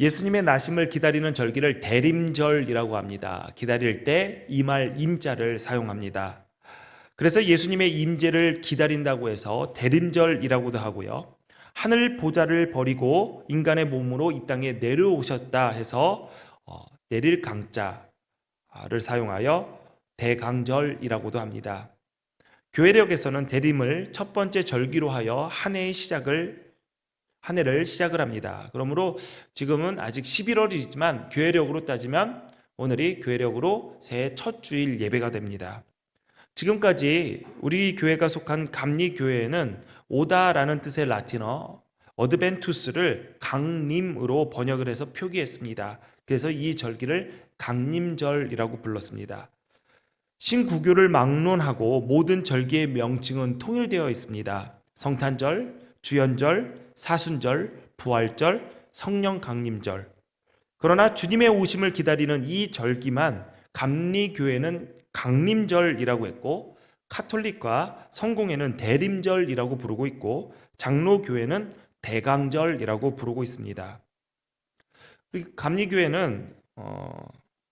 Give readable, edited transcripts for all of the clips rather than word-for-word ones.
예수님의 나심을 기다리는 절기를 대림절이라고 합니다. 기다릴 때 임할 임자를 사용합니다. 그래서 예수님의 임재를 기다린다고 해서 대림절이라고도 하고요. 하늘 보좌를 버리고 인간의 몸으로 이 땅에 내려오셨다 해서 내릴 강자를 사용하여 대강절이라고도 합니다. 교회력에서는 대림을 첫 번째 절기로 하여 한 해를 시작을 합니다. 그러므로 지금은 아직 11월이지만 교회력으로 따지면 오늘이 교회력으로 새해 첫 주일 예배가 됩니다. 지금까지 우리 교회가 속한 감리교회에는 오다라는 뜻의 라틴어 어드벤투스를 강림으로 번역을 해서 표기했습니다. 그래서 이 절기를 강림절이라고 불렀습니다. 신구교를 막론하고 모든 절기의 명칭은 통일되어 있습니다. 성탄절, 주연절, 사순절, 부활절, 성령 강림절. 그러나 주님의 오심을 기다리는 이 절기만 감리교회는 강림절이라고 했고, 카톨릭과 성공회는 대림절이라고 부르고 있고, 장로교회는 대강절이라고 부르고 있습니다. 감리교회는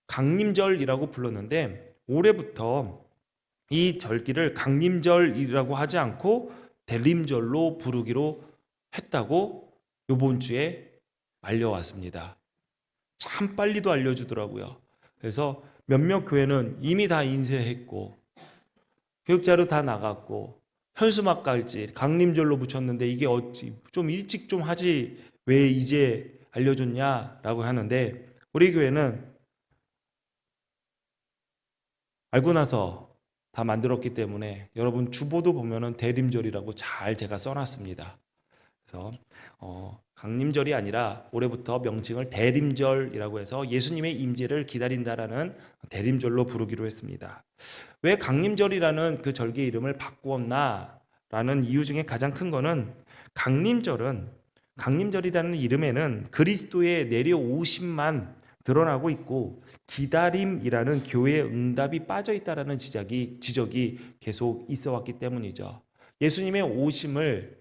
강림절이라고 불렀는데 올해부터 이 절기를 강림절이라고 하지 않고 대림절로 부르기로 했다고 이번 주에 알려왔습니다. 참 빨리도 알려주더라고요. 그래서 몇몇 교회는 이미 다 인쇄했고 교육자료 다 나갔고 현수막까지 강림절로 붙였는데 이게 어찌 좀 일찍 좀 하지 왜 이제 알려줬냐라고 하는데, 우리 교회는 알고 나서 다 만들었기 때문에 여러분 주보도 보면은 대림절이라고 잘 제가 써놨습니다. 그래서 강림절이 아니라 올해부터 명칭을 대림절이라고 해서 예수님의 임재를 기다린다라는 대림절로 부르기로 했습니다. 왜 강림절이라는 그 절기 이름을 바꾸었나라는 이유 중에 가장 큰 거는 강림절이라는 이름에는 그리스도의 내려오심만 드러나고 있고 기다림이라는 교회의 응답이 빠져 있다라는 지적이 계속 있어 왔기 때문이죠. 예수님의 오심을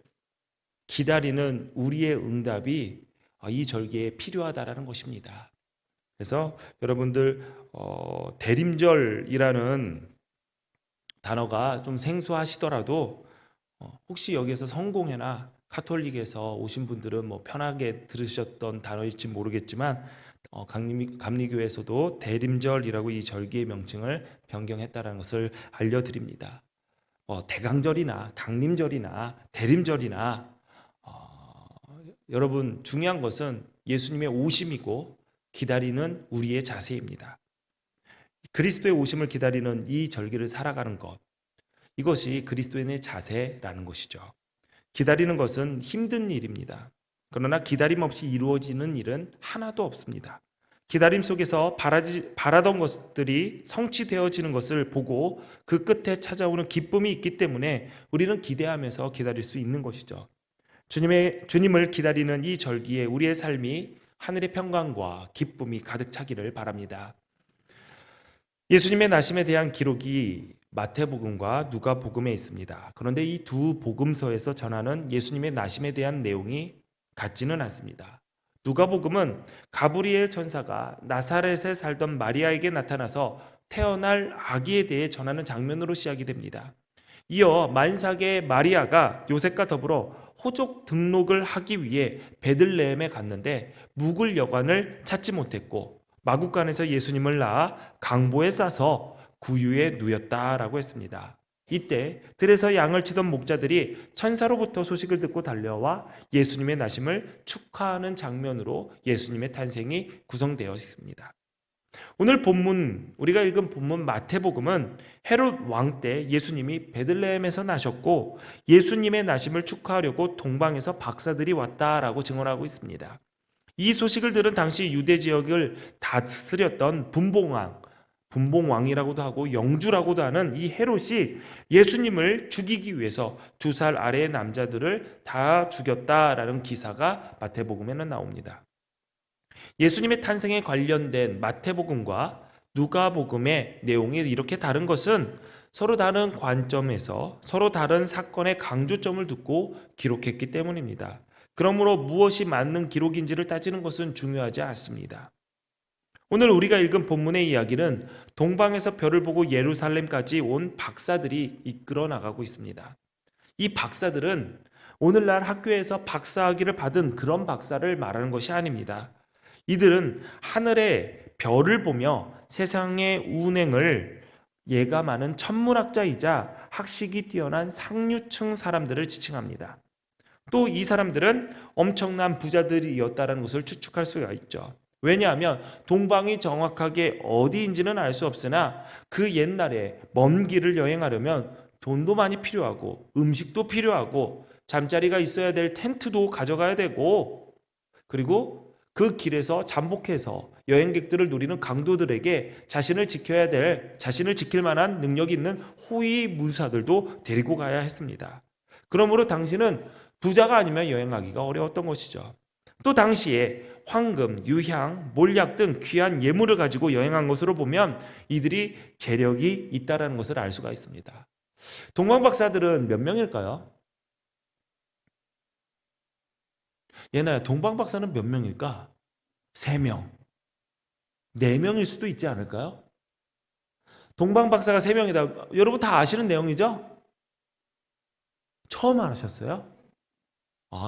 기다리는 우리의 응답이 이 절기에 필요하다라는 것입니다. 그래서 여러분들 대림절이라는 단어가 좀 생소하시더라도 혹시 여기에서 성공회나 카톨릭에서 오신 분들은 뭐 편하게 들으셨던 단어일지 모르겠지만 감리교에서도 대림절이라고 이 절기의 명칭을 변경했다는 것을 알려드립니다. 대강절이나 강림절이나 대림절이나 여러분 중요한 것은 예수님의 오심이고 기다리는 우리의 자세입니다. 그리스도의 오심을 기다리는 이 절기를 살아가는 것, 이것이 그리스도인의 자세라는 것이죠. 기다리는 것은 힘든 일입니다. 그러나 기다림 없이 이루어지는 일은 하나도 없습니다. 기다림 속에서 바라던 것들이 성취되어지는 것을 보고 그 끝에 찾아오는 기쁨이 있기 때문에 우리는 기대하면서 기다릴 수 있는 것이죠. 주님을 기다리는 이 절기에 우리의 삶이 하늘의 평강과 기쁨이 가득 차기를 바랍니다. 예수님의 나심에 대한 기록이 마태복음과 누가복음에 있습니다. 그런데 이 두 복음서에서 전하는 예수님의 나심에 대한 내용이 같지는 않습니다. 누가복음은 가브리엘 천사가 나사렛에 살던 마리아에게 나타나서 태어날 아기에 대해 전하는 장면으로 시작이 됩니다. 이어 만삭의 마리아가 요셉과 더불어 호족 등록을 하기 위해 베들레헴에 갔는데 묵을 여관을 찾지 못했고 마구간에서 예수님을 낳아 강보에 싸서 구유에 누였다라고 했습니다. 이때 들에서 양을 치던 목자들이 천사로부터 소식을 듣고 달려와 예수님의 나심을 축하하는 장면으로 예수님의 탄생이 구성되어 있습니다. 오늘 본문, 우리가 읽은 본문 마태복음은 헤롯 왕 때 예수님이 베들레헴에서 나셨고 예수님의 나심을 축하하려고 동방에서 박사들이 왔다라고 증언하고 있습니다. 이 소식을 들은 당시 유대 지역을 다스렸던 분봉왕이라고도 하고 영주라고도 하는 이 헤롯이 예수님을 죽이기 위해서 2살 아래의 남자들을 다 죽였다라는 기사가 마태복음에는 나옵니다. 예수님의 탄생에 관련된 마태복음과 누가복음의 내용이 이렇게 다른 것은 서로 다른 관점에서 서로 다른 사건의 강조점을 두고 기록했기 때문입니다. 그러므로 무엇이 맞는 기록인지를 따지는 것은 중요하지 않습니다. 오늘 우리가 읽은 본문의 이야기는 동방에서 별을 보고 예루살렘까지 온 박사들이 이끌어 나가고 있습니다. 이 박사들은 오늘날 학교에서 박사학위를 받은 그런 박사를 말하는 것이 아닙니다. 이들은 하늘의 별을 보며 세상의 운행을 예감하는 천문학자이자 학식이 뛰어난 상류층 사람들을 지칭합니다. 또 이 사람들은 엄청난 부자들이었다는 것을 추측할 수가 있죠. 왜냐하면 동방이 정확하게 어디인지는 알 수 없으나 그 옛날에 먼 길을 여행하려면 돈도 많이 필요하고 음식도 필요하고 잠자리가 있어야 될 텐트도 가져가야 되고, 그리고 그 길에서 잠복해서 여행객들을 노리는 강도들에게 자신을 지킬 만한 능력이 있는 호위무사들도 데리고 가야 했습니다. 그러므로 당시는 부자가 아니면 여행하기가 어려웠던 것이죠. 또 당시에 황금, 유향, 몰약 등 귀한 예물을 가지고 여행한 것으로 보면 이들이 재력이 있다는 것을 알 수가 있습니다. 동방박사들은 몇 명일까요? 얘나야, 동방박사는 몇 명일까? 3명, 4명일 수도 있지 않을까요? 동방박사가 3명이다. 여러분 다 아시는 내용이죠? 처음 알으셨어요?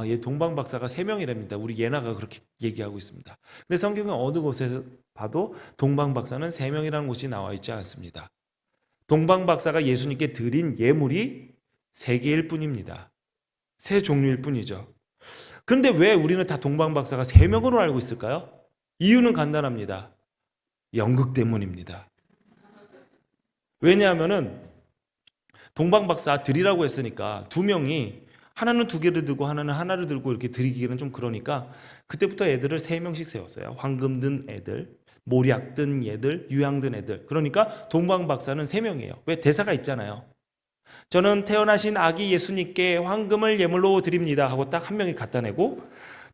얘 동방박사가 3명이랍니다. 우리 예나가 그렇게 얘기하고 있습니다. 근데 성경은 어느 곳에 봐도 동방박사는 3명이라는 곳이 나와 있지 않습니다. 동방박사가 예수님께 드린 예물이 3개일 뿐입니다. 3종류일 뿐이죠. 그런데 왜 우리는 다 동방박사가 3명으로 알고 있을까요? 이유는 간단합니다. 연극 때문입니다. 왜냐하면은 동방박사 드리라고 했으니까 2명이 하나는 2개를 들고 하나는 하나를 들고 이렇게 드리기는 좀 그러니까 그때부터 애들을 3명씩 세웠어요. 황금 든 애들, 모략 든 애들, 유향 든 애들. 그러니까 동방박사는 3명이에요. 왜? 대사가 있잖아요. 저는 태어나신 아기 예수님께 황금을 예물로 드립니다 하고 딱 한 명이 갖다 내고,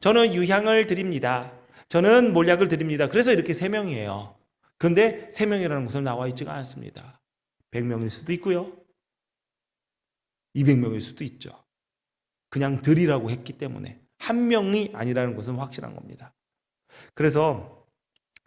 저는 유향을 드립니다, 저는 몰약을 드립니다. 그래서 이렇게 3명이에요. 근데 3명이라는 것은 나와 있지가 않습니다. 100명일 수도 있고요, 200명일 수도 있죠. 그냥 드리라고 했기 때문에 한 명이 아니라는 것은 확실한 겁니다. 그래서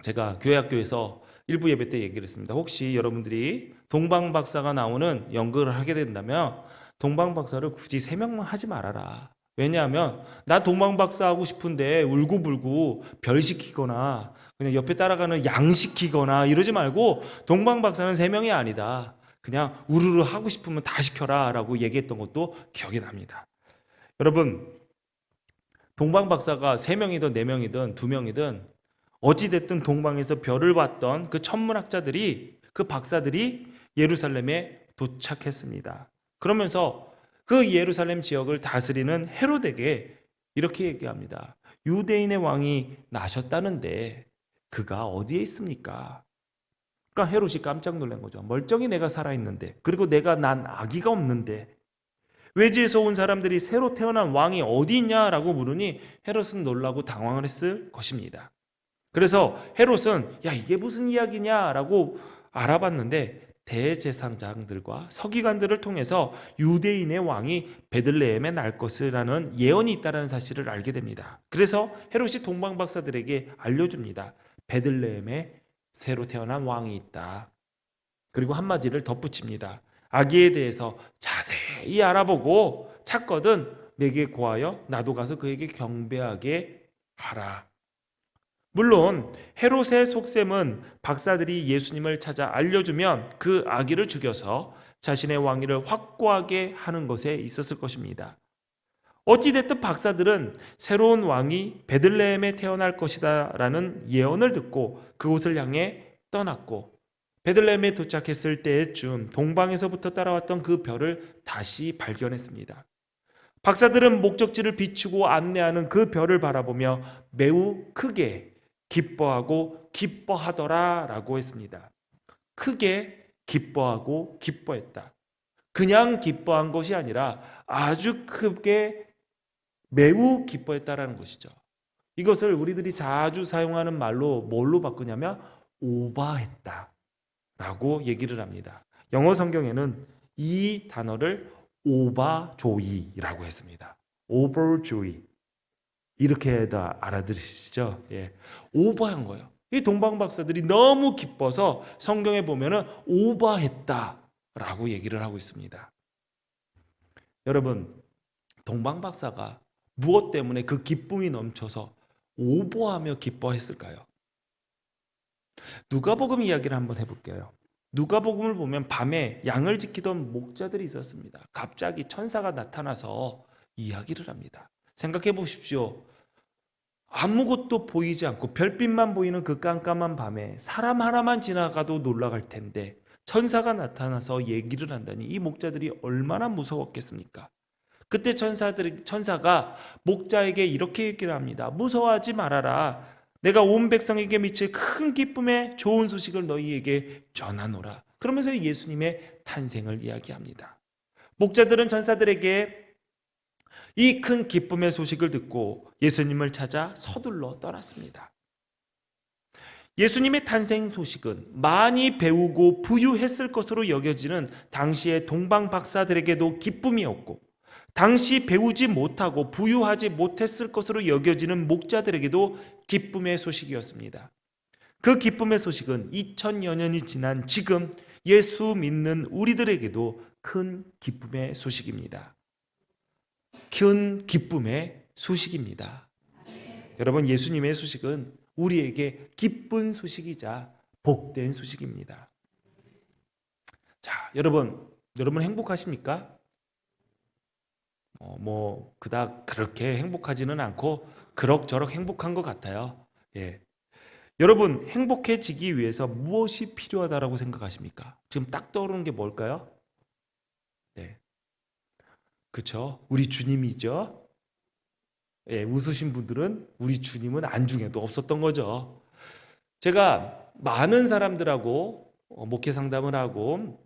제가 교회학교에서 일부 예배 때 얘기를 했습니다. 혹시 여러분들이 동방박사가 나오는 연극을 하게 된다면 동방박사를 굳이 3명만 하지 말아라. 왜냐하면 나 동방박사 하고 싶은데 울고불고 별 시키거나 그냥 옆에 따라가는 양 시키거나 이러지 말고 동방박사는 3명이 아니다, 그냥 우르르 하고 싶으면 다 시켜라 라고 얘기했던 것도 기억이 납니다. 여러분, 동방박사가 3명이든 4명이든 2명이든 어찌됐든 동방에서 별을 봤던 그 천문학자들이, 그 박사들이 예루살렘에 도착했습니다. 그러면서 그 예루살렘 지역을 다스리는 헤롯에게 이렇게 얘기합니다. 유대인의 왕이 나셨다는데 그가 어디에 있습니까? 그러니까 헤롯이 깜짝 놀란 거죠. 멀쩡히 내가 살아있는데, 그리고 내가 난 아기가 없는데 외지에서 온 사람들이 새로 태어난 왕이 어디 있냐라고 물으니 헤롯은 놀라고 당황을 했을 것입니다. 그래서 헤롯은 야, 이게 무슨 이야기냐라고 알아봤는데 대제사장들과 서기관들을 통해서 유대인의 왕이 베들레헴에 날 것이라는 예언이 있다는 사실을 알게 됩니다. 그래서 헤롯이 동방박사들에게 알려줍니다. 베들레헴에 새로 태어난 왕이 있다. 그리고 한마디를 덧붙입니다. 아기에 대해서 자세히 알아보고 찾거든 내게 고하여 나도 가서 그에게 경배하게 하라. 물론 헤롯의 속셈은 박사들이 예수님을 찾아 알려주면 그 아기를 죽여서 자신의 왕위를 확고하게 하는 것에 있었을 것입니다. 어찌됐든 박사들은 새로운 왕이 베들레헴에 태어날 것이다 라는 예언을 듣고 그곳을 향해 떠났고, 베들레헴에 도착했을 때쯤 동방에서부터 따라왔던 그 별을 다시 발견했습니다. 박사들은 목적지를 비추고 안내하는 그 별을 바라보며 매우 크게 기뻐하고 기뻐하더라 라고 했습니다. 크게 기뻐하고 기뻐했다. 그냥 기뻐한 것이 아니라 아주 크게 매우 기뻐했다라는 것이죠. 이것을 우리들이 자주 사용하는 말로 뭘로 바꾸냐면 오바했다 라고 얘기를 합니다. 영어 성경에는 이 단어를 overjoy라고 했습니다. overjoy. 이렇게 다 알아들으시죠? 예. 오버한 거예요. 이 동방박사들이 너무 기뻐서 성경에 보면은 오버했다라고 얘기를 하고 있습니다. 여러분, 동방박사가 무엇 때문에 그 기쁨이 넘쳐서 오버하며 기뻐했을까요? 누가복음 이야기를 한번 해볼게요. 누가복음을 보면 밤에 양을 지키던 목자들이 있었습니다. 갑자기 천사가 나타나서 이야기를 합니다. 생각해 보십시오. 아무것도 보이지 않고 별빛만 보이는 그 깜깜한 밤에 사람 하나만 지나가도 놀라갈 텐데 천사가 나타나서 얘기를 한다니 이 목자들이 얼마나 무서웠겠습니까? 그때 천사가 목자에게 이렇게 얘기를 합니다. 무서워하지 말아라. 내가 온 백성에게 미칠 큰 기쁨의 좋은 소식을 너희에게 전하노라. 그러면서 예수님의 탄생을 이야기합니다. 목자들은 천사들에게 이 큰 기쁨의 소식을 듣고 예수님을 찾아 서둘러 떠났습니다. 예수님의 탄생 소식은 많이 배우고 부유했을 것으로 여겨지는 당시의 동방 박사들에게도 기쁨이었고, 당시 배우지 못하고 부유하지 못했을 것으로 여겨지는 목자들에게도 기쁨의 소식이었습니다. 그 기쁨의 소식은 2000여 년이 지난 지금 예수 믿는 우리들에게도 큰 기쁨의 소식입니다. 큰 기쁨의 소식입니다. 여러분, 예수님의 소식은 우리에게 기쁜 소식이자 복된 소식입니다. 자, 여러분 행복하십니까? 그닥 그렇게 행복하지는 않고 그럭저럭 행복한 것 같아요. 예. 여러분, 행복해지기 위해서 무엇이 필요하다라고 생각하십니까? 지금 딱 떠오르는 게 뭘까요? 네. 그렇죠. 우리 주님이죠. 예, 웃으신 분들은 우리 주님은 안중에도 없었던 거죠. 제가 많은 사람들하고 목회 상담을 하고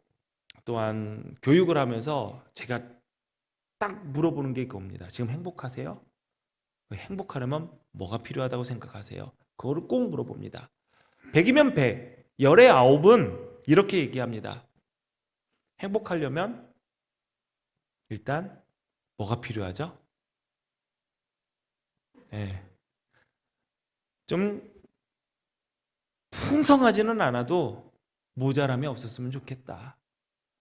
또한 교육을 하면서 제가 딱 물어보는 게 이겁니다. 지금 행복하세요? 행복하려면 뭐가 필요하다고 생각하세요? 그거를 꼭 물어봅니다. 100이면 100, 열의 9은 이렇게 얘기합니다. 행복하려면 일단 뭐가 필요하죠? 예. 좀 풍성하지는 않아도 모자람이 없었으면 좋겠다.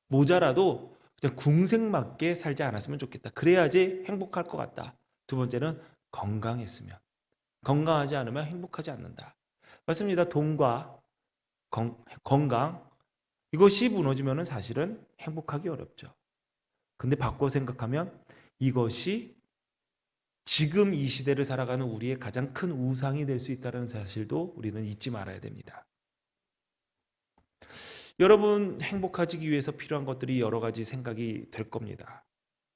모자라도 그냥 궁색맞게 살지 않았으면 좋겠다. 그래야지 행복할 것 같다. 두 번째는 건강했으면. 건강하지 않으면 행복하지 않는다. 맞습니다. 돈과 건강, 이것이 무너지면 사실은 행복하기 어렵죠. 근데 바꿔 생각하면 이것이 지금 이 시대를 살아가는 우리의 가장 큰 우상이 될 수 있다는 사실도 우리는 잊지 말아야 됩니다. 여러분, 행복하기 위해서 필요한 것들이 여러 가지 생각이 될 겁니다.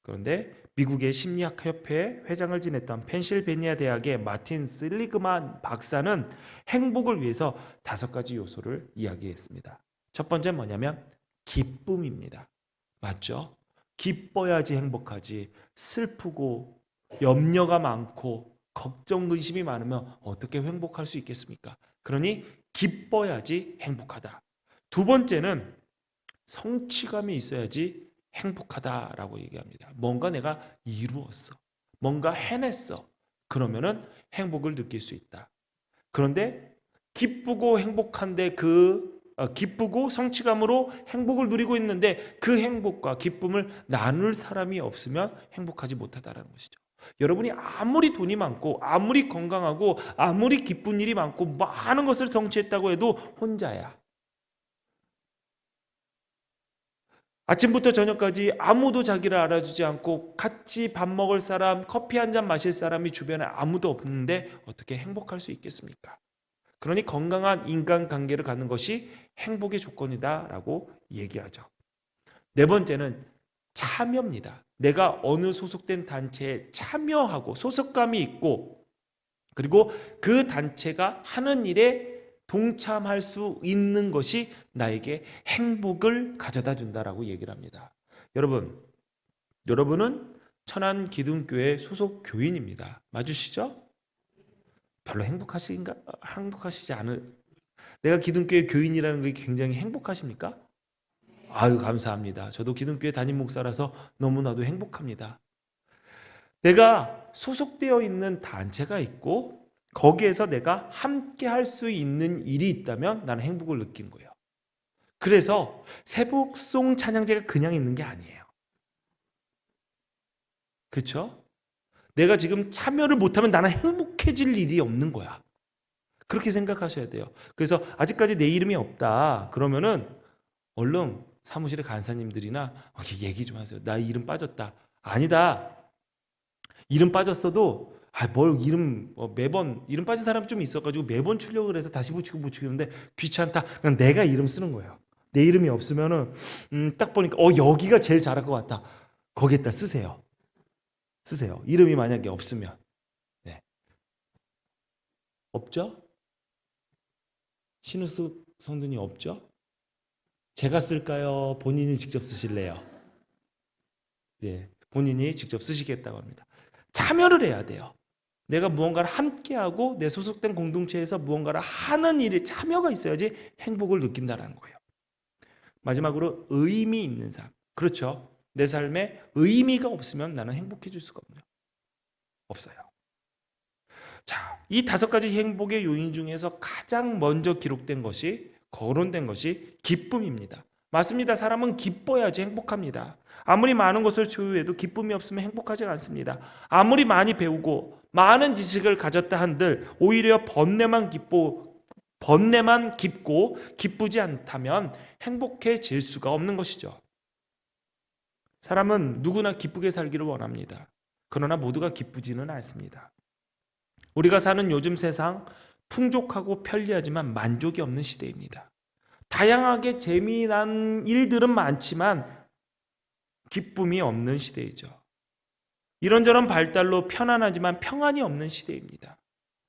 그런데 미국의 심리학협회 회장을 지냈던 펜실베니아 대학의 마틴 실리그만 박사는 행복을 위해서 5가지 요소를 이야기했습니다. 첫 번째 뭐냐면 기쁨입니다. 맞죠? 기뻐야지 행복하지. 슬프고 염려가 많고 걱정, 근심이 많으면 어떻게 행복할 수 있겠습니까? 그러니 기뻐야지 행복하다. 두 번째는 성취감이 있어야지 행복하다라고 얘기합니다. 뭔가 내가 이루었어. 뭔가 해냈어. 그러면은 행복을 느낄 수 있다. 그런데 기쁘고 행복한데 기쁘고 성취감으로 행복을 누리고 있는데 그 행복과 기쁨을 나눌 사람이 없으면 행복하지 못하다라는 것이죠. 여러분이 아무리 돈이 많고 아무리 건강하고 아무리 기쁜 일이 많고 많은 것을 성취했다고 해도 혼자야. 아침부터 저녁까지 아무도 자기를 알아주지 않고 같이 밥 먹을 사람, 커피 한 잔 마실 사람이 주변에 아무도 없는데 어떻게 행복할 수 있겠습니까? 그러니 건강한 인간관계를 갖는 것이 행복의 조건이다라고 얘기하죠. 네 번째는 참여입니다. 내가 어느 소속된 단체에 참여하고 소속감이 있고 그리고 그 단체가 하는 일에 동참할 수 있는 것이 나에게 행복을 가져다 준다라고 얘기를 합니다. 여러분은 천안기둥교회 소속 교인입니다. 맞으시죠? 별로 행복하시지 않을. 내가 기둥교회 교인이라는 게 굉장히 행복하십니까? 아유, 감사합니다. 저도 기둥교회 담임 목사라서 너무나도 행복합니다. 내가 소속되어 있는 단체가 있고 거기에서 내가 함께 할 수 있는 일이 있다면 나는 행복을 느끼는 거예요. 그래서 새복송 찬양제가 그냥 있는 게 아니에요. 그렇죠? 내가 지금 참여를 못하면 나는 행복해질 일이 없는 거야. 그렇게 생각하셔야 돼요. 그래서 아직까지 내 이름이 없다. 그러면은 얼른 사무실의 간사님들이나 얘기 좀 하세요. 나 이름 빠졌다. 아니다. 이름 빠졌어도 뭘 이름 매번 이름 빠진 사람이 좀 있어가지고 매번 출력을 해서 다시 붙이고 붙이는데 귀찮다. 그냥 내가 이름 쓰는 거예요. 내 이름이 없으면은 딱 보니까 여기가 제일 잘할 것 같다. 거기에다 쓰세요. 쓰세요. 이름이 만약에 없으면. 네. 없죠? 신우스 성도님 없죠? 제가 쓸까요? 본인이 직접 쓰실래요? 네, 본인이 직접 쓰시겠다고 합니다. 참여를 해야 돼요. 내가 무언가를 함께하고 내 소속된 공동체에서 무언가를 하는 일에 참여가 있어야지 행복을 느낀다는 거예요. 마지막으로 의미 있는 삶. 그렇죠. 내 삶에 의미가 없으면 나는 행복해질 수가 없어요. 자, 이 5가지 행복의 요인 중에서 가장 먼저 기록된 것이 거론된 것이 기쁨입니다. 맞습니다. 사람은 기뻐야지 행복합니다. 아무리 많은 것을 소유해도 기쁨이 없으면 행복하지 않습니다. 아무리 많이 배우고 많은 지식을 가졌다 한들 오히려 번뇌만 깊고 기쁘지 않다면 행복해질 수가 없는 것이죠. 사람은 누구나 기쁘게 살기를 원합니다. 그러나 모두가 기쁘지는 않습니다. 우리가 사는 요즘 세상 풍족하고 편리하지만 만족이 없는 시대입니다. 다양하게 재미난 일들은 많지만 기쁨이 없는 시대이죠. 이런저런 발달로 편안하지만 평안이 없는 시대입니다.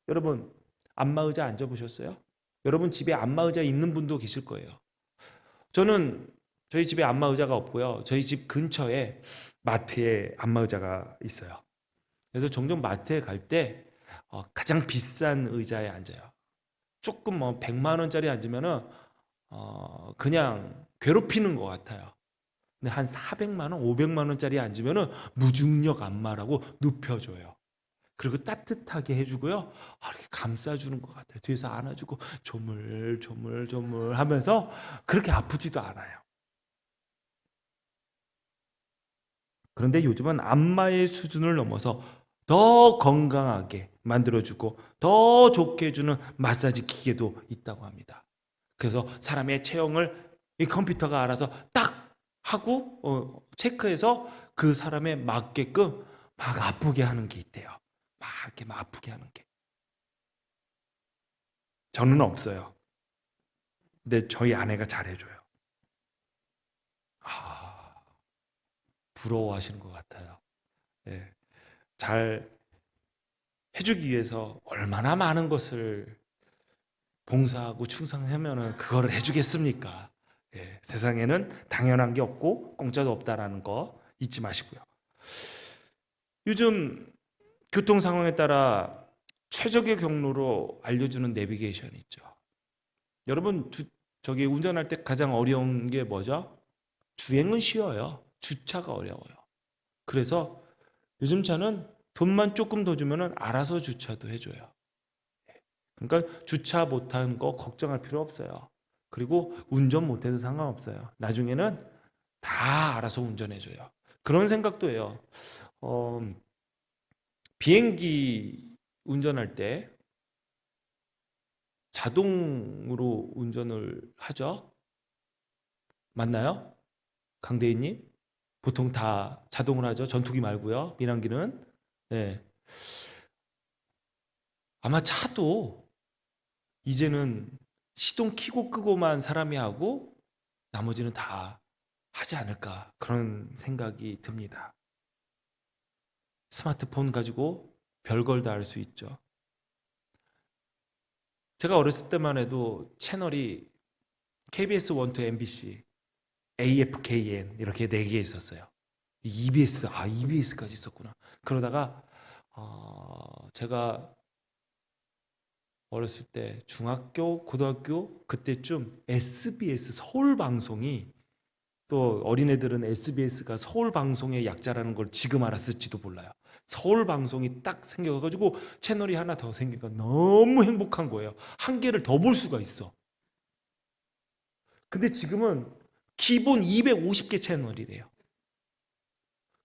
여러분 안마의자 앉아보셨어요? 여러분 집에 안마의자 있는 분도 계실 거예요. 저는 저희 집에 안마의자가 없고요. 저희 집 근처에 마트에 안마의자가 있어요. 그래서 종종 마트에 갈 때 가장 비싼 의자에 앉아요. 조금 100만 원짜리 앉으면은 그냥 괴롭히는 것 같아요. 근데 한 400만 원, 500만 원짜리 앉으면은 무중력 안마라고 눕혀줘요. 그리고 따뜻하게 해주고요. 이렇게 감싸주는 것 같아요. 뒤에서 안아주고 조물조물 하면서 그렇게 아프지도 않아요. 그런데 요즘은 안마의 수준을 넘어서 더 건강하게 만들어주고 더 좋게 해주는 마사지 기계도 있다고 합니다. 그래서 사람의 체형을 이 컴퓨터가 알아서 딱 하고 체크해서 그 사람에 맞게끔 막 아프게 하는 게 있대요. 막 이렇게 막 아프게 하는 게. 저는 없어요. 근데 저희 아내가 잘해줘요. 부러워하시는 것 같아요. 네. 잘 해주기 위해서 얼마나 많은 것을 봉사하고 충성하면은 그거를 해주겠습니까? 예, 세상에는 당연한 게 없고 공짜도 없다라는 거 잊지 마시고요. 요즘 교통 상황에 따라 최적의 경로로 알려주는 내비게이션이 있죠. 여러분 저기 운전할 때 가장 어려운 게 뭐죠? 주행은 쉬워요. 주차가 어려워요. 그래서 요즘 차는 돈만 조금 더 주면은 알아서 주차도 해줘요. 그러니까 주차 못한 거 걱정할 필요 없어요. 그리고 운전 못해도 상관없어요. 나중에는 다 알아서 운전해줘요. 그런 생각도 해요. 비행기 운전할 때 자동으로 운전을 하죠? 맞나요? 강대희님? 보통 다 자동으로 하죠. 전투기 말고요. 민항기는. 네. 아마 차도 이제는 시동 켜고 끄고만 사람이 하고 나머지는 다 하지 않을까 그런 생각이 듭니다. 스마트폰 가지고 별걸 다 할 수 있죠. 제가 어렸을 때만 해도 채널이 KBS 1 to MBC, AFKN 이렇게 4개 있었어요. EBS까지 있었구나. 그러다가 제가 어렸을 때 중학교, 고등학교 그때쯤 SBS 서울 방송이 또 어린애들은 SBS가 서울 방송의 약자라는 걸 지금 알았을지도 몰라요. 서울 방송이 딱 생겨가지고 채널이 하나 더 생기니까 너무 행복한 거예요. 한 개를 더 볼 수가 있어. 근데 지금은 기본 250개 채널이래요.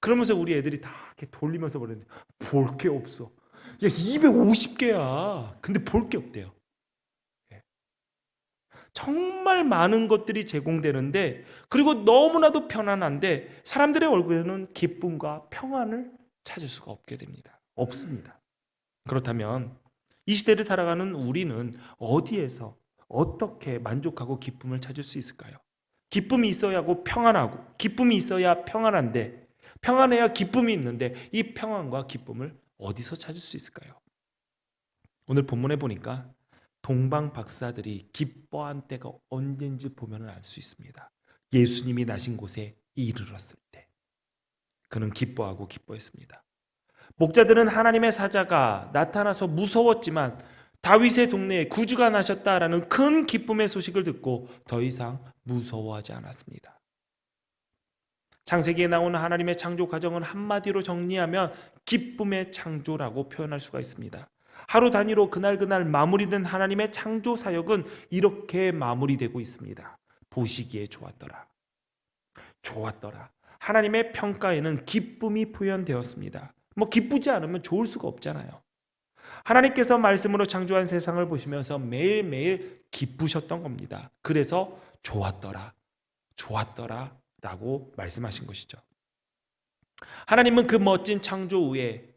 그러면서 우리 애들이 다 이렇게 돌리면서 그러는데 볼 게 없어. 야, 250개야. 근데 볼 게 없대요. 정말 많은 것들이 제공되는데, 그리고 너무나도 편안한데 사람들의 얼굴에는 기쁨과 평안을 찾을 수가 없게 됩니다. 없습니다. 그렇다면 이 시대를 살아가는 우리는 어디에서 어떻게 만족하고 기쁨을 찾을 수 있을까요? 기쁨이 있어야 하고 평안하고, 기쁨이 있어야 평안한데, 평안해야 기쁨이 있는데 이 평안과 기쁨을 어디서 찾을 수 있을까요? 오늘 본문에 보니까 동방 박사들이 기뻐한 때가 언젠지 보면 알 수 있습니다. 예수님이 나신 곳에 이르렀을 때 그는 기뻐하고 기뻐했습니다. 목자들은 하나님의 사자가 나타나서 무서웠지만 다윗의 동네에 구주가 나셨다라는 큰 기쁨의 소식을 듣고 더 이상 무서워하지 않았습니다. 창세기에 나오는 하나님의 창조 과정은 한마디로 정리하면 기쁨의 창조라고 표현할 수가 있습니다. 하루 단위로 그날 마무리된 하나님의 창조 사역은 이렇게 마무리되고 있습니다. 보시기에 좋았더라. 좋았더라. 하나님의 평가에는 기쁨이 표현되었습니다. 기쁘지 않으면 좋을 수가 없잖아요. 하나님께서 말씀으로 창조한 세상을 보시면서 매일매일 기쁘셨던 겁니다. 그래서 좋았더라. 좋았더라 라고 말씀하신 것이죠. 하나님은 그 멋진 창조 후에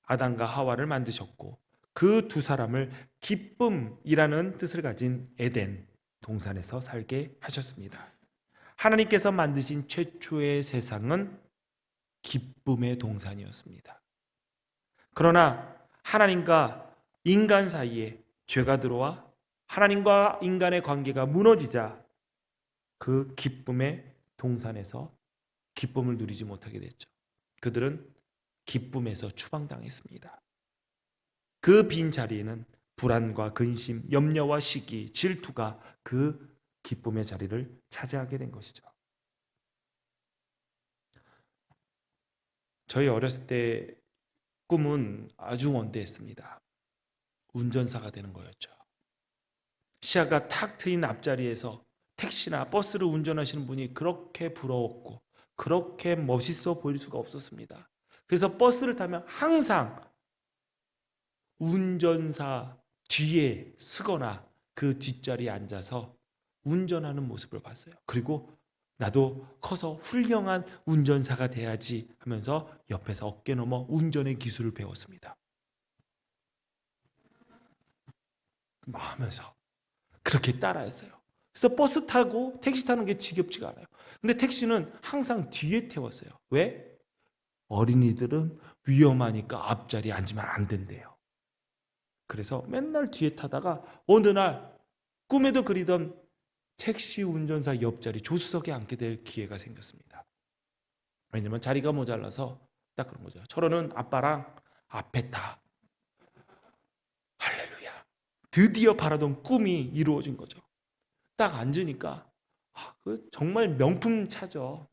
아담과 하와를 만드셨고 그 두 사람을 기쁨이라는 뜻을 가진 에덴 동산에서 살게 하셨습니다. 하나님께서 만드신 최초의 세상은 기쁨의 동산이었습니다. 그러나 하나님과 인간 사이에 죄가 들어와 하나님과 인간의 관계가 무너지자 그 기쁨의 동산에서 기쁨을 누리지 못하게 됐죠. 그들은 기쁨에서 추방당했습니다. 그 빈 자리에는 불안과 근심, 염려와 시기, 질투가 그 기쁨의 자리를 차지하게 된 것이죠. 저희 어렸을 때 꿈은 아주 원대했습니다. 운전사가 되는 거였죠. 시야가 탁 트인 앞자리에서 택시나 버스를 운전하시는 분이 그렇게 부러웠고 그렇게 멋있어 보일 수가 없었습니다. 그래서 버스를 타면 항상 운전사 뒤에 쓰거나 그 뒷자리에 앉아서 운전하는 모습을 봤어요. 그리고 나도 커서 훌륭한 운전사가 돼야지 하면서 옆에서 어깨 넘어 운전의 기술을 배웠습니다. 하면서 그렇게 따라했어요. 그래서 버스 타고 택시 타는 게 지겹지가 않아요. 근데 택시는 항상 뒤에 태웠어요. 왜? 어린이들은 위험하니까 앞자리에 앉으면 안 된대요. 그래서 맨날 뒤에 타다가 어느 날 꿈에도 그리던 택시 운전사 옆자리 조수석에 앉게 될 기회가 생겼습니다. 왜냐면 자리가 모자라서 딱 그런 거죠. 철호는 아빠랑 앞에 타. 할렐루야. 드디어 바라던 꿈이 이루어진 거죠. 딱 앉으니까 정말 명품 차죠.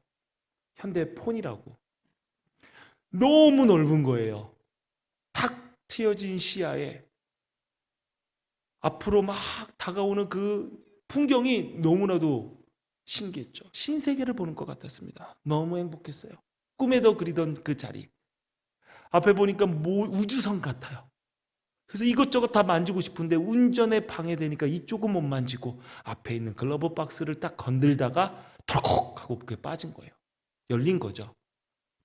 현대폰이라고. 너무 넓은 거예요. 탁 트여진 시야에 앞으로 막 다가오는 그 풍경이 너무나도 신기했죠. 신세계를 보는 것 같았습니다. 너무 행복했어요. 꿈에도 그리던 그 자리. 앞에 보니까 우주선 같아요. 그래서 이것저것 다 만지고 싶은데 운전에 방해되니까 이쪽은 못 만지고 앞에 있는 글러브 박스를 딱 건들다가 덜컥 하고 그게 빠진 거예요. 열린 거죠.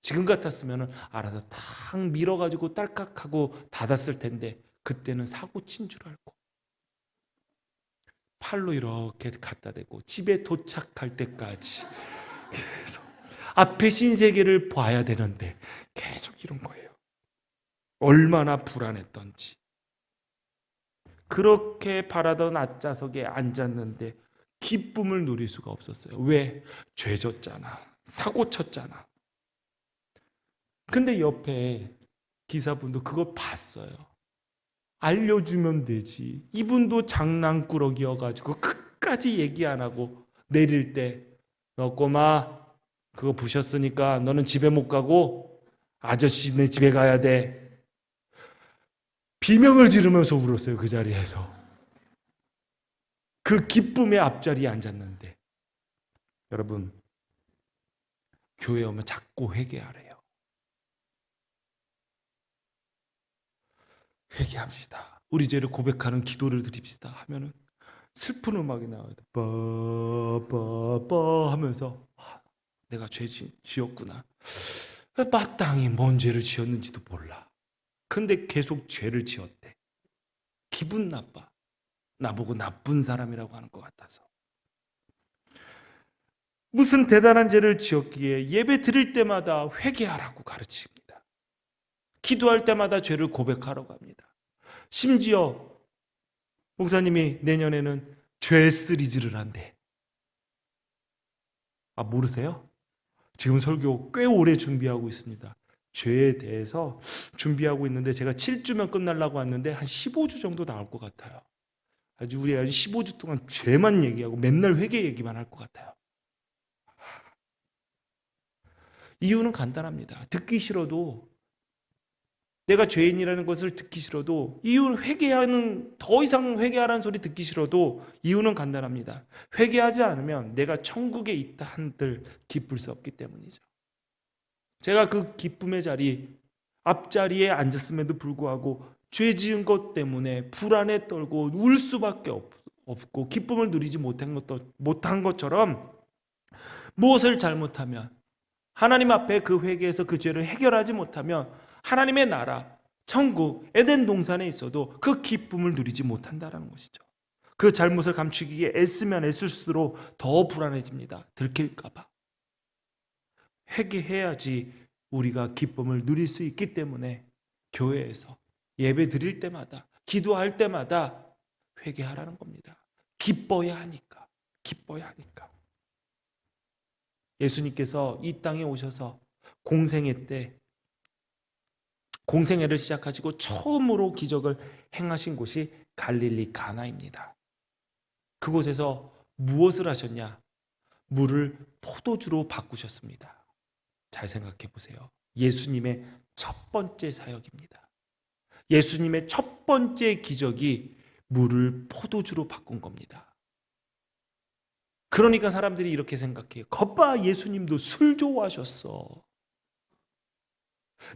지금 같았으면 알아서 탁 밀어가지고 딸깍하고 닫았을 텐데 그때는 사고 친 줄 알고 팔로 이렇게 갖다 대고 집에 도착할 때까지 계속 앞에 신세계를 봐야 되는데 계속 이런 거예요. 얼마나 불안했던지. 그렇게 바라던 앞좌석에 앉았는데 기쁨을 누릴 수가 없었어요. 왜? 죄 졌잖아. 사고 쳤잖아. 근데 옆에 기사분도 그걸 봤어요. 알려주면 되지. 이분도 장난꾸러기여가지고 끝까지 얘기 안 하고 내릴 때 너 꼬마 그거 부셨으니까 너는 집에 못 가고 아저씨 내 집에 가야 돼. 비명을 지르면서 울었어요. 그 자리에서. 그 기쁨의 앞자리에 앉았는데 여러분, 교회 오면 자꾸 회개하래요. 회개합시다. 우리 죄를 고백하는 기도를 드립시다 하면은 슬픈 음악이 나와요. 빠빠빠 하면서 내가 죄 지었구나. 마땅히 뭔 죄를 지었는지도 몰라. 근데 계속 죄를 지었대. 기분 나빠. 나보고 나쁜 사람이라고 하는 것 같아서. 무슨 대단한 죄를 지었기에 예배 드릴 때마다 회개하라고 가르칩니다. 기도할 때마다 죄를 고백하라고 합니다. 심지어 목사님이 내년에는 죄 시리즈를 한대. 모르세요? 지금 설교 꽤 오래 준비하고 있습니다. 죄에 대해서 준비하고 있는데 제가 7주면 끝나려고 왔는데 한 15주 정도 나올 것 같아요. 우리 15주 동안 죄만 얘기하고 맨날 회개 얘기만 할 것 같아요. 이유는 간단합니다. 듣기 싫어도, 내가 죄인이라는 것을 듣기 싫어도, 이유는 회개하는, 더 이상 회개하라는 소리 듣기 싫어도 이유는 간단합니다. 회개하지 않으면 내가 천국에 있다 한들 기쁠 수 없기 때문이죠. 제가 그 기쁨의 자리, 앞자리에 앉았음에도 불구하고 죄 지은 것 때문에 불안에 떨고 울 수밖에 없고 기쁨을 누리지 못한 것처럼, 무엇을 잘못하면, 하나님 앞에 그 회개에서 그 죄를 해결하지 못하면 하나님의 나라, 천국, 에덴 동산에 있어도 그 기쁨을 누리지 못한다는 것이죠. 그 잘못을 감추기 위해 애쓰면 애쓸수록 더 불안해집니다. 들킬까 봐. 회개해야지 우리가 기쁨을 누릴 수 있기 때문에 교회에서 예배 드릴 때마다, 기도할 때마다 회개하라는 겁니다. 기뻐야 하니까. 기뻐야 하니까. 예수님께서 이 땅에 오셔서 공생애 때, 공생애를 시작하시고 처음으로 기적을 행하신 곳이 갈릴리 가나입니다. 그곳에서 무엇을 하셨냐? 물을 포도주로 바꾸셨습니다. 잘 생각해 보세요. 예수님의 첫 번째 사역입니다. 예수님의 첫 번째 기적이 물을 포도주로 바꾼 겁니다. 그러니까 사람들이 이렇게 생각해요. 겉봐, 예수님도 술 좋아하셨어.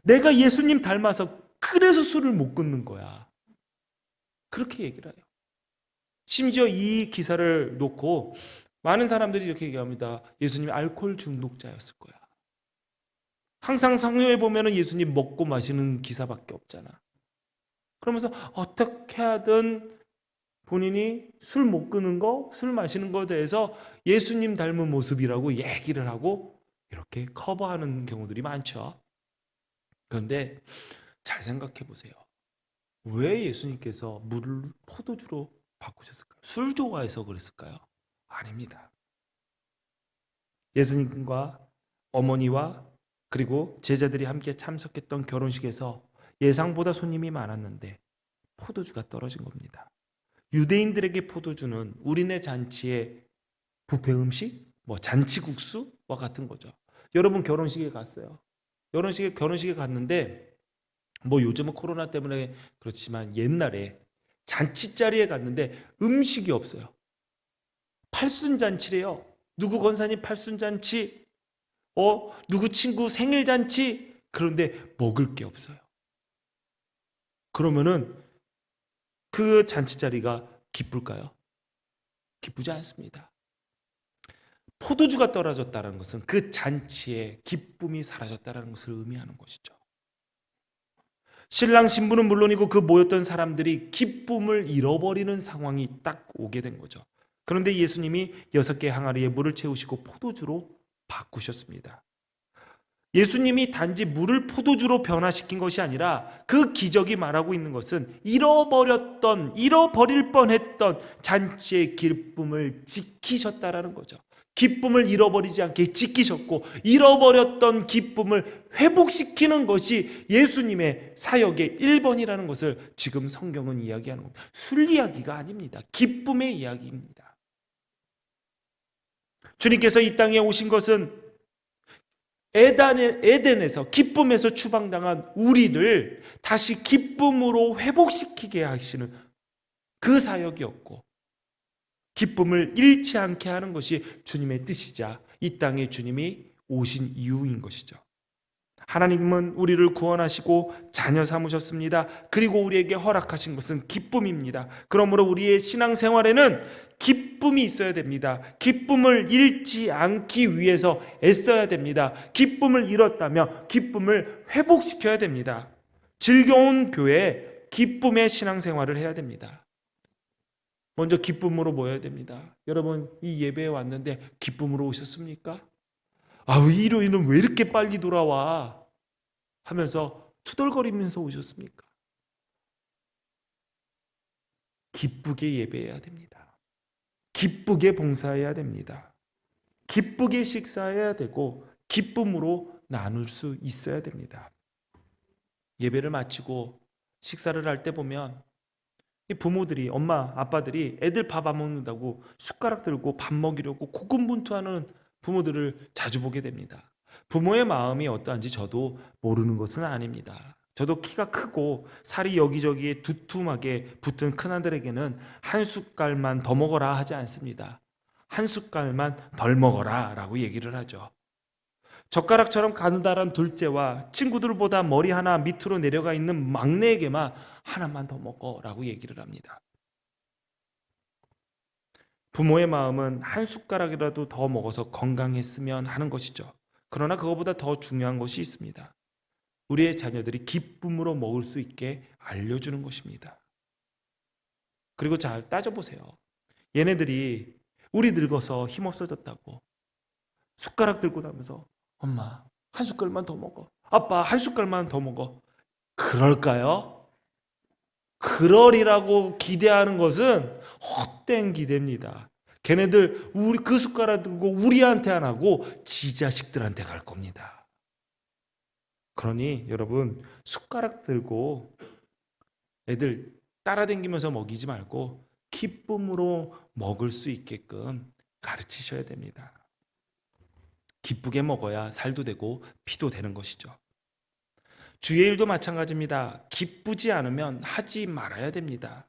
내가 예수님 닮아서 그래서 술을 못 끊는 거야. 그렇게 얘기를 해요. 심지어 이 기사를 놓고 많은 사람들이 이렇게 얘기합니다. 예수님이 알코올 중독자였을 거야. 항상 성경에 보면은 예수님 먹고 마시는 기사밖에 없잖아. 그러면서 어떻게 하든 본인이 술 못 끊는 거, 술 마시는 거에 대해서 예수님 닮은 모습이라고 얘기를 하고 이렇게 커버하는 경우들이 많죠. 그런데 잘 생각해 보세요. 왜 예수님께서 물을 포도주로 바꾸셨을까요? 술 좋아해서 그랬을까요? 아닙니다. 예수님과 어머니와 그리고 제자들이 함께 참석했던 결혼식에서 예상보다 손님이 많았는데 포도주가 떨어진 겁니다. 유대인들에게 포도주는 우리네 잔치의 뷔페 음식, 잔치국수와 같은 거죠. 여러분 결혼식에 갔어요. 결혼식에 갔는데 요즘은 코로나 때문에 그렇지만 옛날에 잔치 자리에 갔는데 음식이 없어요. 팔순잔치래요. 누구 권사님 팔순잔치, 누구 친구 생일잔치. 그런데 먹을 게 없어요. 그러면은 그 잔치 자리가 기쁠까요? 기쁘지 않습니다. 포도주가 떨어졌다는 것은 그 잔치에 기쁨이 사라졌다는 것을 의미하는 것이죠. 신랑 신부는 물론이고 그 모였던 사람들이 기쁨을 잃어버리는 상황이 딱 오게 된 거죠. 그런데 예수님이 6개의 항아리에 물을 채우시고 포도주로 바꾸셨습니다. 예수님이 단지 물을 포도주로 변화시킨 것이 아니라 그 기적이 말하고 있는 것은 잃어버릴 뻔했던 잔치의 기쁨을 지키셨다라는 거죠. 기쁨을 잃어버리지 않게 지키셨고 잃어버렸던 기쁨을 회복시키는 것이 예수님의 사역의 1번이라는 것을 지금 성경은 이야기하는 겁니다. 술 이야기가 아닙니다. 기쁨의 이야기입니다. 주님께서 이 땅에 오신 것은 에덴에서 기쁨에서 추방당한 우리를 다시 기쁨으로 회복시키게 하시는 그 사역이었고, 기쁨을 잃지 않게 하는 것이 주님의 뜻이자 이 땅에 주님이 오신 이유인 것이죠. 하나님은 우리를 구원하시고 자녀 삼으셨습니다. 그리고 우리에게 허락하신 것은 기쁨입니다. 그러므로 우리의 신앙생활에는 기쁨이 있어야 됩니다. 기쁨을 잃지 않기 위해서 애써야 됩니다. 기쁨을 잃었다면 기쁨을 회복시켜야 됩니다. 즐거운 교회, 기쁨의 신앙생활을 해야 됩니다. 먼저 기쁨으로 모여야 됩니다. 여러분, 이 예배에 왔는데 기쁨으로 오셨습니까? 일요일은 왜 이렇게 빨리 돌아와? 하면서 투덜거리면서 오셨습니까? 기쁘게 예배해야 됩니다. 기쁘게 봉사해야 됩니다. 기쁘게 식사해야 되고 기쁨으로 나눌 수 있어야 됩니다. 예배를 마치고 식사를 할 때 보면 이 부모들이, 엄마, 아빠들이 애들 밥 안 먹는다고 숟가락 들고 밥 먹이려고 고군분투하는 부모들을 자주 보게 됩니다. 부모의 마음이 어떠한지 저도 모르는 것은 아닙니다. 저도 키가 크고 살이 여기저기에 두툼하게 붙은 큰아들에게는 한 숟갈만 더 먹어라 하지 않습니다. 한 숟갈만 덜 먹어라 라고 얘기를 하죠. 젓가락처럼 가느다란 둘째와 친구들보다 머리 하나 밑으로 내려가 있는 막내에게만 하나만 더 먹어라고 얘기를 합니다. 부모의 마음은 한 숟가락이라도 더 먹어서 건강했으면 하는 것이죠. 그러나 그것보다 더 중요한 것이 있습니다. 우리의 자녀들이 기쁨으로 먹을 수 있게 알려주는 것입니다. 그리고 잘 따져보세요. 얘네들이 우리 늙어서 힘없어졌다고 숟가락 들고 다니면서 엄마 한 숟갈만 더 먹어, 아빠 한 숟갈만 더 먹어, 그럴까요? 그러리라고 기대하는 것은 헛된 기대입니다. 걔네들 우리 그 숟가락 들고 우리한테 안 하고 지 자식들한테 갈 겁니다. 그러니 여러분, 숟가락 들고 애들 따라다니면서 먹이지 말고 기쁨으로 먹을 수 있게끔 가르치셔야 됩니다. 기쁘게 먹어야 살도 되고 피도 되는 것이죠. 주의 일도 마찬가지입니다. 기쁘지 않으면 하지 말아야 됩니다.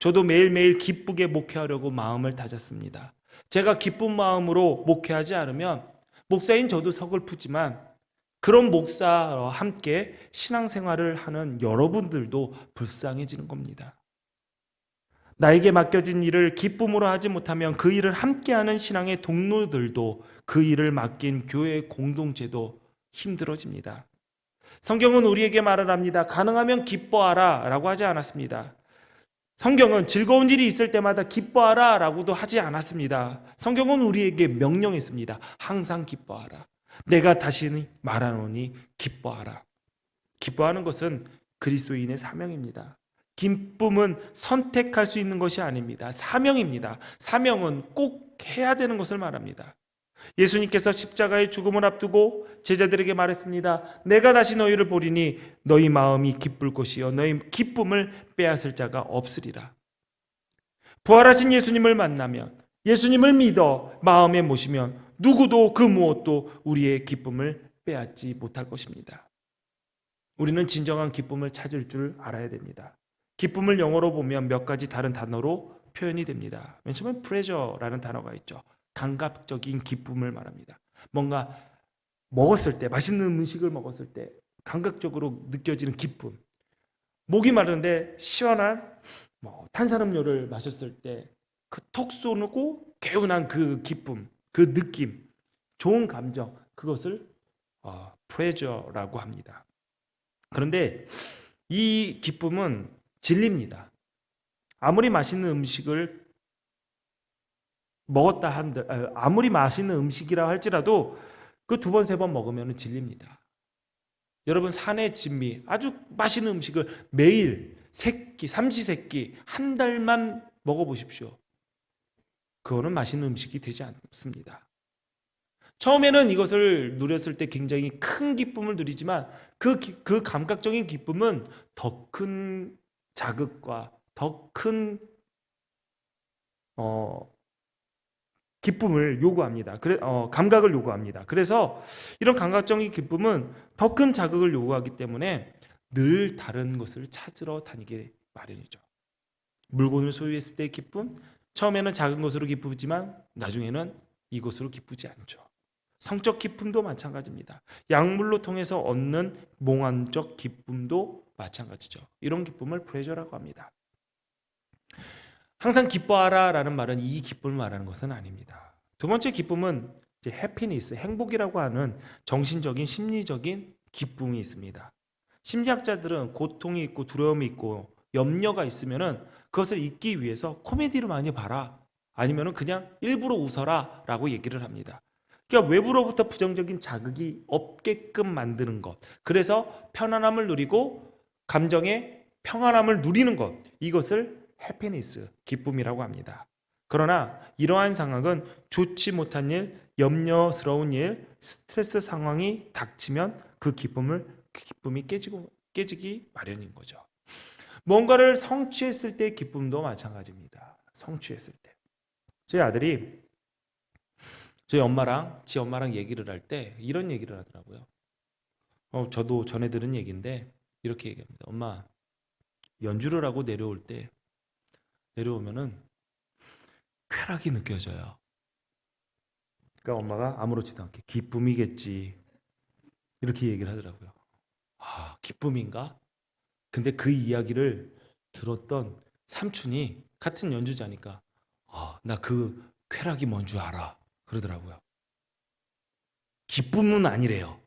저도 매일매일 기쁘게 목회하려고 마음을 다졌습니다. 제가 기쁜 마음으로 목회하지 않으면 목사인 저도 서글프지만 그런 목사와 함께 신앙생활을 하는 여러분들도 불쌍해지는 겁니다. 나에게 맡겨진 일을 기쁨으로 하지 못하면 그 일을 함께하는 신앙의 동료들도, 그 일을 맡긴 교회 공동체도 힘들어집니다. 성경은 우리에게 말을 합니다. 가능하면 기뻐하라 라고 하지 않았습니다. 성경은 즐거운 일이 있을 때마다 기뻐하라 라고도 하지 않았습니다. 성경은 우리에게 명령했습니다. 항상 기뻐하라. 내가 다시 말하노니 기뻐하라. 기뻐하는 것은 그리스도인의 사명입니다. 기쁨은 선택할 수 있는 것이 아닙니다. 사명입니다. 사명은 꼭 해야 되는 것을 말합니다. 예수님께서 십자가의 죽음을 앞두고 제자들에게 말했습니다. 내가 다시 너희를 보리니 너희 마음이 기쁠 것이요 너희 기쁨을 빼앗을 자가 없으리라. 부활하신 예수님을 만나면, 예수님을 믿어 마음에 모시면 누구도 그 무엇도 우리의 기쁨을 빼앗지 못할 것입니다. 우리는 진정한 기쁨을 찾을 줄 알아야 됩니다. 기쁨을 영어로 보면 몇 가지 다른 단어로 표현이 됩니다. 맨 처음에 pleasure라는 단어가 있죠. 감각적인 기쁨을 말합니다. 뭔가 먹었을 때, 맛있는 음식을 먹었을 때 감각적으로 느껴지는 기쁨. 목이 마른데 시원한 탄산음료를 마셨을 때 그 톡 쏘고 개운한 그 기쁨, 그 느낌, 좋은 감정, 그것을 pleasure라고 합니다. 그런데 이 기쁨은 진리입니다. 아무리 맛있는 음식을 먹었다 한들, 아무리 맛있는 음식이라 할지라도 그 두 번, 세 번 먹으면 질립니다. 여러분, 산의 진미, 아주 맛있는 음식을 매일 세끼, 삼시세끼, 한 달만 먹어보십시오. 그거는 맛있는 음식이 되지 않습니다. 처음에는 이것을 누렸을 때 굉장히 큰 기쁨을 누리지만 그 감각적인 기쁨은 더 큰 자극과 더 큰 기쁨을 요구합니다. 감각을 요구합니다. 그래서 이런 감각적인 기쁨은 더 큰 자극을 요구하기 때문에 늘 다른 것을 찾으러 다니게 마련이죠. 물건을 소유했을 때의 기쁨, 처음에는 작은 것으로 기쁘지만 나중에는 이것으로 기쁘지 않죠. 성적 기쁨도 마찬가지입니다. 약물로 통해서 얻는 몽환적 기쁨도 마찬가지죠. 이런 기쁨을 플레저라고 합니다. 항상 기뻐하라 라는 말은 이 기쁨을 말하는 것은 아닙니다. 두 번째 기쁨은 이제 해피니스, 행복이라고 하는 정신적인 심리적인 기쁨이 있습니다. 심리학자들은 고통이 있고 두려움이 있고 염려가 있으면은 그것을 잊기 위해서 코미디를 많이 봐라, 아니면은 그냥 일부러 웃어라 라고 얘기를 합니다. 그러니까 외부로부터 부정적인 자극이 없게끔 만드는 것, 그래서 편안함을 누리고 감정의 평안함을 누리는 것, 이것을 해피니스, 기쁨이라고 합니다. 그러나 이러한 상황은 좋지 못한 일, 염려스러운 일, 스트레스 상황이 닥치면 그 기쁨이 깨지기 마련인 거죠. 뭔가를 성취했을 때의 기쁨도 마찬가지입니다. 성취했을 때. 저희 아들이 저희 엄마랑 지 엄마랑 얘기를 할 때 이런 얘기를 하더라고요. 저도 전에 들은 얘기인데 이렇게 얘기합니다. 엄마, 연주를 하고 내려오면은 쾌락이 느껴져요. 그러니까 엄마가 아무렇지도 않게 기쁨이겠지, 이렇게 얘기를 하더라고요. 아, 기쁨인가? 근데 그 이야기를 들었던 삼촌이 같은 연주자니까 나 그 쾌락이 뭔 줄 알아 그러더라고요. 기쁨은 아니래요.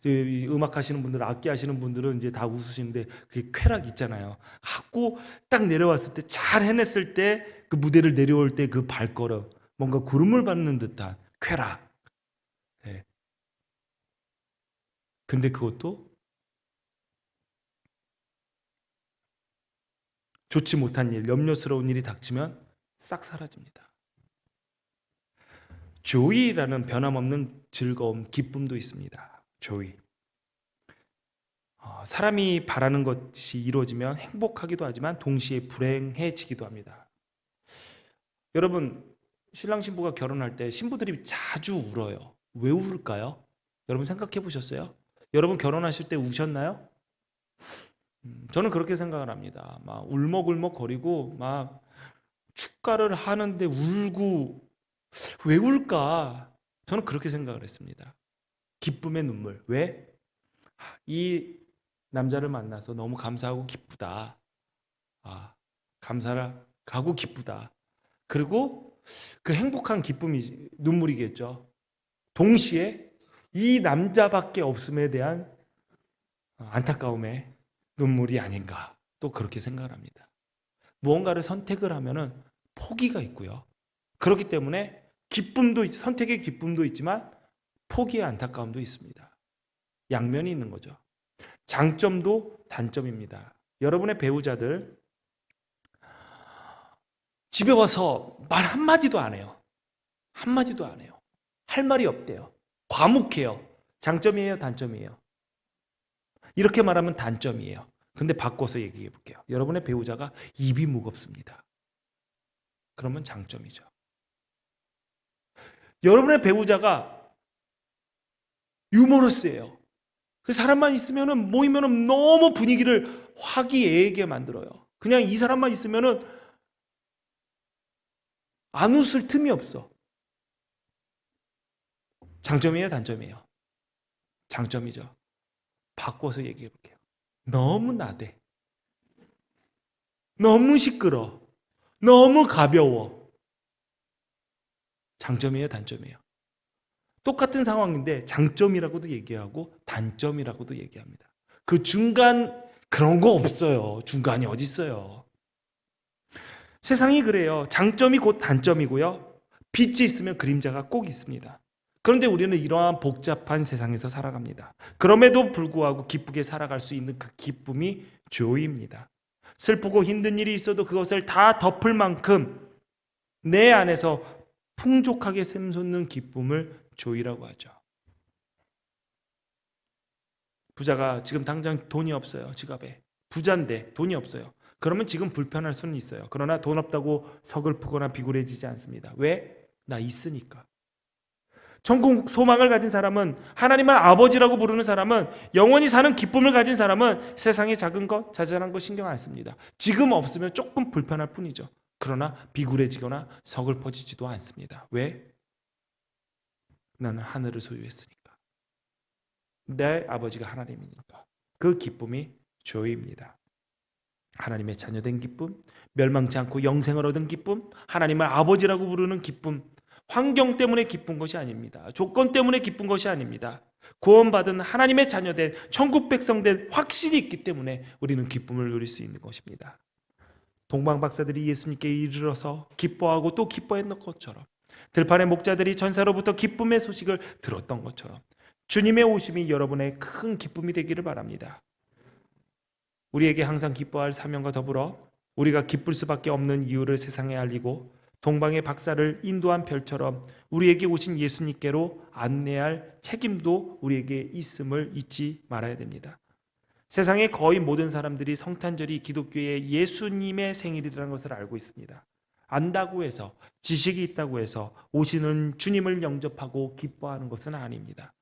음악 하시는 분들, 악기 하시는 분들은 이제 다 웃으시는데 그게 쾌락 있잖아요. 하고 딱 내려왔을 때, 잘 해냈을 때, 그 무대를 내려올 때 그 발걸음, 뭔가 구름을 밟는 듯한 쾌락. 네. 근데 그것도 좋지 못한 일, 염려스러운 일이 닥치면 싹 사라집니다. 조이라는 변함없는 즐거움, 기쁨도 있습니다. 조이. 사람이 바라는 것이 이루어지면 행복하기도 하지만 동시에 불행해지기도 합니다. 여러분, 신랑 신부가 결혼할 때 신부들이 자주 울어요. 왜 울까요? 여러분 생각해 보셨어요? 여러분 결혼하실 때 우셨나요? 저는 그렇게 생각을 합니다. 막 울먹울먹 거리고 막 축가를 하는데 울고, 왜 울까? 저는 그렇게 생각을 했습니다. 기쁨의 눈물. 왜? 이 남자를 만나서 너무 감사하고 기쁘다. 감사를 하고 기쁘다. 그리고 그 행복한 기쁨이 눈물이겠죠. 동시에 이 남자밖에 없음에 대한 안타까움의 눈물이 아닌가, 또 그렇게 생각을 합니다. 무언가를 선택을 하면은 포기가 있고요. 그렇기 때문에 선택의 기쁨도 있지만 포기의 안타까움도 있습니다. 양면이 있는 거죠. 장점도 단점입니다. 여러분의 배우자들 집에 와서 말 한마디도 안 해요. 한마디도 안 해요. 할 말이 없대요. 과묵해요. 장점이에요, 단점이에요? 이렇게 말하면 단점이에요. 근데 바꿔서 얘기해 볼게요. 여러분의 배우자가 입이 무겁습니다. 그러면 장점이죠. 여러분의 배우자가 유머러스예요. 그 사람만 있으면은, 모이면은 너무 분위기를 화기애애하게 만들어요. 그냥 이 사람만 있으면은 안 웃을 틈이 없어. 장점이에요, 단점이에요? 장점이죠. 바꿔서 얘기해 볼게요. 너무 나대. 너무 시끄러. 너무 가벼워. 장점이에요, 단점이에요? 똑같은 상황인데 장점이라고도 얘기하고 단점이라고도 얘기합니다. 그 중간, 그런 거 없어요. 중간이 어디 있어요? 세상이 그래요. 장점이 곧 단점이고요. 빛이 있으면 그림자가 꼭 있습니다. 그런데 우리는 이러한 복잡한 세상에서 살아갑니다. 그럼에도 불구하고 기쁘게 살아갈 수 있는 그 기쁨이 조이입니다. 슬프고 힘든 일이 있어도 그것을 다 덮을 만큼 내 안에서 풍족하게 샘솟는 기쁨을 조이라고 하죠. 부자가 지금 당장 돈이 없어요. 지갑에. 부자인데 돈이 없어요. 그러면 지금 불편할 수는 있어요. 그러나 돈 없다고 서글프거나 비굴해지지 않습니다. 왜? 나 있으니까. 천국 소망을 가진 사람은, 하나님을 아버지라고 부르는 사람은, 영원히 사는 기쁨을 가진 사람은 세상의 작은 것, 자잘한 것 신경 안 씁니다. 지금 없으면 조금 불편할 뿐이죠. 그러나 비굴해지거나 서글퍼지지도 않습니다. 왜? 나는 하늘을 소유했으니까. 내 아버지가 하나님이니까. 그 기쁨이 조이입니다. 하나님의 자녀된 기쁨, 멸망치 않고 영생을 얻은 기쁨, 하나님을 아버지라고 부르는 기쁨, 환경 때문에 기쁜 것이 아닙니다. 조건 때문에 기쁜 것이 아닙니다. 구원받은 하나님의 자녀된 천국 백성된 확신이 있기 때문에 우리는 기쁨을 누릴 수 있는 것입니다. 동방 박사들이 예수님께 이르러서 기뻐하고 또 기뻐했던 것처럼, 들판의 목자들이 전사로부터 기쁨의 소식을 들었던 것처럼 주님의 오심이 여러분의 큰 기쁨이 되기를 바랍니다. 우리에게 항상 기뻐할 사명과 더불어 우리가 기쁠 수밖에 없는 이유를 세상에 알리고 동방의 박사를 인도한 별처럼 우리에게 오신 예수님께로 안내할 책임도 우리에게 있음을 잊지 말아야 됩니다. 세상의 거의 모든 사람들이 성탄절이 기독교의 예수님의 생일이라는 것을 알고 있습니다. 안다고 해서, 지식이 있다고 해서 오시는 주님을 영접하고 기뻐하는 것은 아닙니다.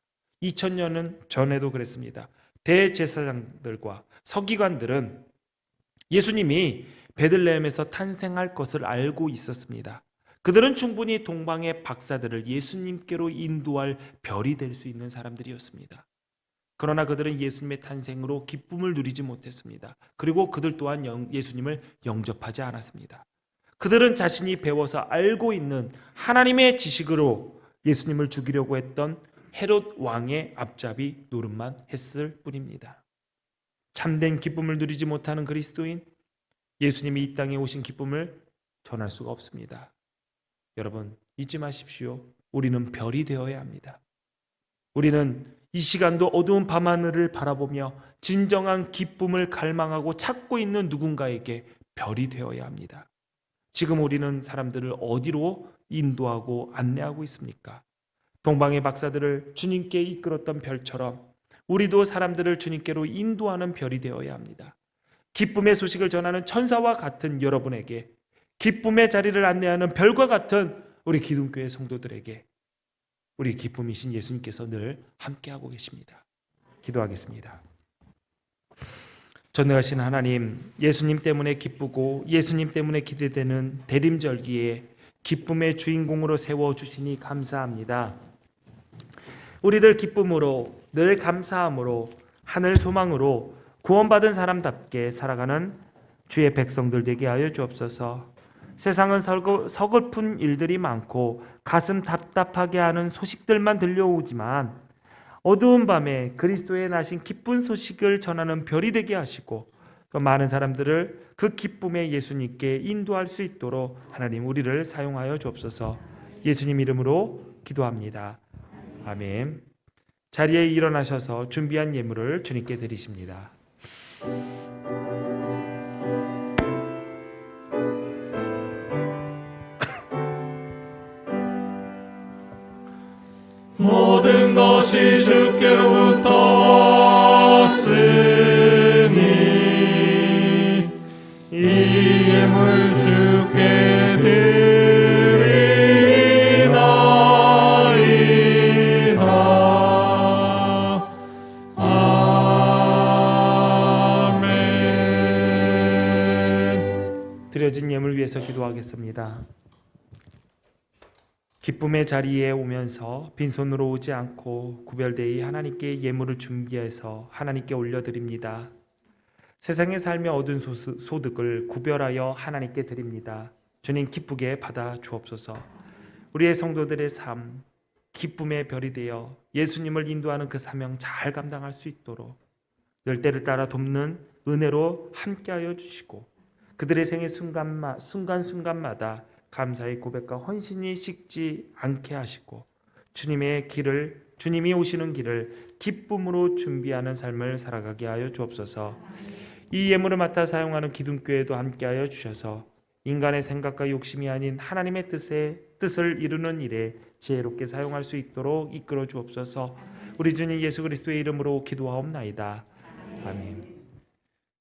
2000년 전에도 그랬습니다. 대제사장들과 서기관들은 예수님이 베들레헴에서 탄생할 것을 알고 있었습니다. 그들은 충분히 동방의 박사들을 예수님께로 인도할 별이 될 수 있는 사람들이었습니다. 그러나 그들은 예수님의 탄생으로 기쁨을 누리지 못했습니다. 그리고 그들 또한 예수님을 영접하지 않았습니다. 그들은 자신이 배워서 알고 있는 하나님의 지식으로 예수님을 죽이려고 했던 헤롯 왕의 앞잡이 노릇만 했을 뿐입니다. 참된 기쁨을 누리지 못하는 그리스도인, 예수님이 이 땅에 오신 기쁨을 전할 수가 없습니다. 여러분, 잊지 마십시오. 우리는 별이 되어야 합니다. 우리는 이 시간도 어두운 밤하늘을 바라보며 진정한 기쁨을 갈망하고 찾고 있는 누군가에게 별이 되어야 합니다. 지금 우리는 사람들을 어디로 인도하고 안내하고 있습니까? 동방의 박사들을 주님께 이끌었던 별처럼 우리도 사람들을 주님께로 인도하는 별이 되어야 합니다. 기쁨의 소식을 전하는 천사와 같은 여러분에게, 기쁨의 자리를 안내하는 별과 같은 우리 기둥교회 성도들에게 우리 기쁨이신 예수님께서 늘 함께하고 계십니다. 기도하겠습니다. 전능하신 하나님, 예수님 때문에 기쁘고 예수님 때문에 기대되는 대림절기에 기쁨의 주인공으로 세워주시니 감사합니다. 우리들 기쁨으로, 늘 감사함으로, 하늘 소망으로 구원받은 사람답게 살아가는 주의 백성들 되게 하여 주옵소서. 세상은 서글픈 일들이 많고 가슴 답답하게 하는 소식들만 들려오지만 어두운 밤에 그리스도의 나신 기쁜 소식을 전하는 별이 되게 하시고 그 많은 사람들을 그 기쁨의 예수님께 인도할 수 있도록 하나님 우리를 사용하여 주옵소서. 예수님 이름으로 기도합니다. 아멘. 자리에 일어나셔서 준비한 예물을 주님께 드리십니다. 모든 것이 주께로부터 왔으니 이 예물을 주께 드리나이다. 아멘. 드려진 예물 위해서 기도하겠습니다. 기쁨의 자리에 오면서 빈손으로 오지 않고 구별되이 하나님께 예물을 준비해서 하나님께 올려드립니다. 세상에 살며 얻은 소득을 구별하여 하나님께 드립니다. 주님 기쁘게 받아 주옵소서. 우리의 성도들의 삶, 기쁨의 별이 되어 예수님을 인도하는 그 사명 잘 감당할 수 있도록 늘 때를 따라 돕는 은혜로 함께하여 주시고 그들의 생의 순간순간마다 감사의 고백과 헌신이 식지 않게 하시고 주님이 오시는 길을 기쁨으로 준비하는 삶을 살아가게 하여 주옵소서. 이 예물을 맡아 사용하는 기둥교회도 함께하여 주셔서 인간의 생각과 욕심이 아닌 하나님의 뜻을 이루는 일에 지혜롭게 사용할 수 있도록 이끌어 주옵소서. 우리 주님 예수 그리스도의 이름으로 기도하옵나이다. 아멘.